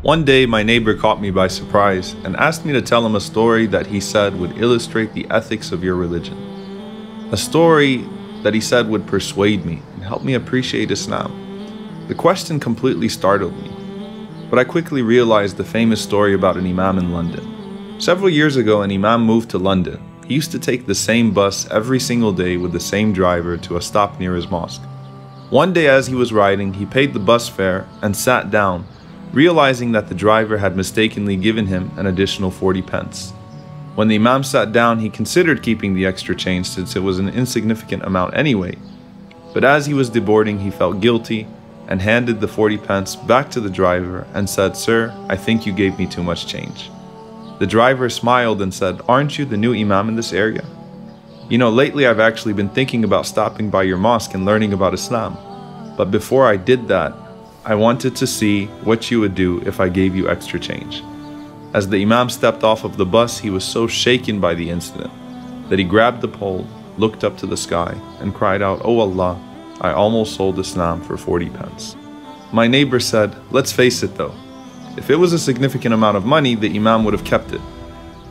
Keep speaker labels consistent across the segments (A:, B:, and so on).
A: One day, my neighbor caught me by surprise and asked me to tell him a story that he said would illustrate the ethics of your religion. A story that he said would persuade me and help me appreciate Islam. The question completely startled me, but I quickly realized the famous story about an imam in London. Several years ago, an imam moved to London. He used to take the same bus every single day with the same driver to a stop near his mosque. One day as he was riding, he paid the bus fare and sat down, realizing that the driver had mistakenly given him an additional 40 pence. When the imam sat down, he considered keeping the extra change since it was an insignificant amount anyway. But as he was deboarding, he felt guilty and handed the 40 pence back to the driver and said, "Sir, I think you gave me too much change." The driver smiled and said, "Aren't you the new imam in this area? You know, lately I've actually been thinking about stopping by your mosque and learning about Islam. But before I did that, I wanted to see what you would do if I gave you extra change." As the imam stepped off of the bus, he was so shaken by the incident that he grabbed the pole, looked up to the sky, and cried out, "Oh Allah, I almost sold Islam for 40 pence. My neighbor said, "Let's face it though, if it was a significant amount of money, the imam would have kept it."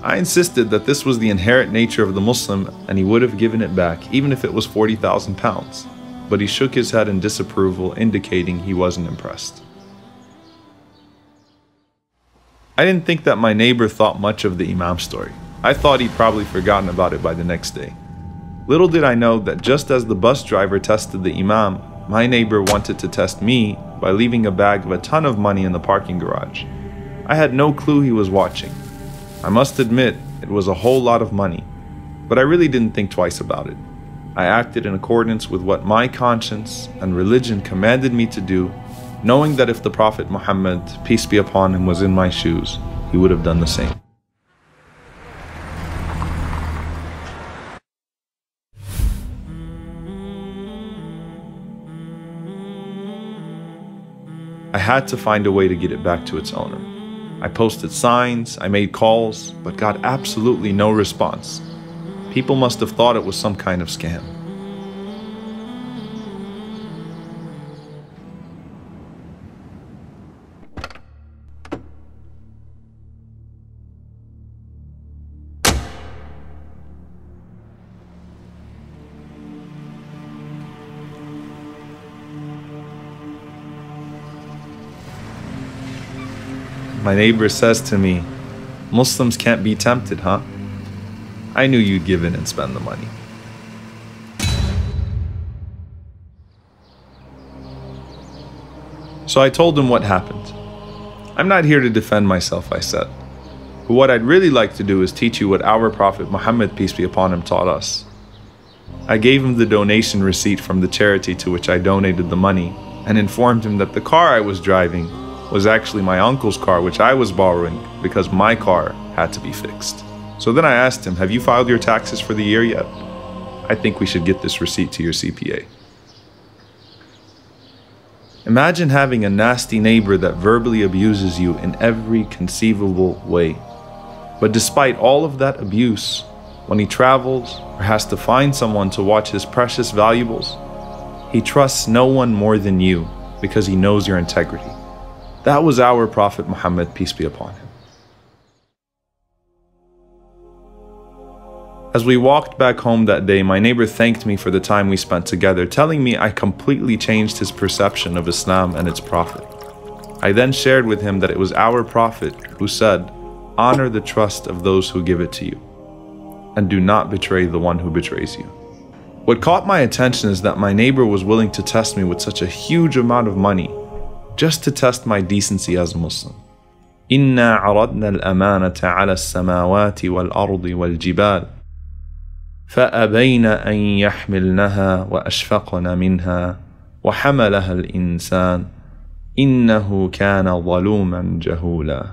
A: I insisted that this was the inherent nature of the Muslim and he would have given it back even if it was 40,000 pounds. But he shook his head in disapproval, indicating he wasn't impressed. I didn't think that my neighbor thought much of the imam story. I thought he'd probably forgotten about it by the next day. Little did I know that just as the bus driver tested the imam, my neighbor wanted to test me by leaving a bag of a ton of money in the parking garage. I had no clue he was watching. I must admit, it was a whole lot of money, but I really didn't think twice about it. I acted in accordance with what my conscience and religion commanded me to do, knowing that if the Prophet Muhammad, peace be upon him, was in my shoes, he would have done the same. I had to find a way to get it back to its owner. I posted signs, I made calls, but got absolutely no response. People must have thought it was some kind of scam. My neighbor says to me, "Muslims can't be tempted, huh? I knew you'd give in and spend the money." So I told him what happened. "I'm not here to defend myself," I said. "But what I'd really like to do is teach you what our Prophet Muhammad, peace be upon him, taught us." I gave him the donation receipt from the charity to which I donated the money and informed him that the car I was driving was actually my uncle's car, which I was borrowing because my car had to be fixed. So then I asked him, "Have you filed your taxes for the year yet? I think we should get this receipt to your CPA." Imagine having a nasty neighbor that verbally abuses you in every conceivable way. But despite all of that abuse, when he travels or has to find someone to watch his precious valuables, he trusts no one more than you because he knows your integrity. That was our Prophet Muhammad, peace be upon him. As we walked back home that day, my neighbor thanked me for the time we spent together, telling me I completely changed his perception of Islam and its Prophet. I then shared with him that it was our Prophet who said, "Honor the trust of those who give it to you, and do not betray the one who betrays you." What caught my attention is that my neighbor was willing to test me with such a huge amount of money, just to test my decency as a Muslim. إِنَّا عَرَضْنَا الْأَمَانَةَ عَلَى السَّمَاوَاتِ وَالْأَرْضِ وَالْجِبَالِ فَأَبَيْنَ أَنْ يَحْمِلْنَهَا وَأَشْفَقْنَ مِنْهَا وَحَمَلَهَا الْإِنسَانُ إِنَّهُ كَانَ ظَلُومًا جَهُولًا.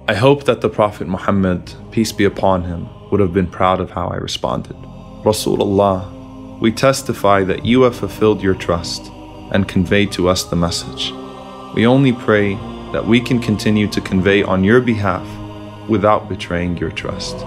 A: I hope that the Prophet Muhammad, peace be upon him, would have been proud of how I responded. Rasulullah, we testify that you have fulfilled your trust and conveyed to us the message. We only pray that we can continue to convey on your behalf without betraying your trust.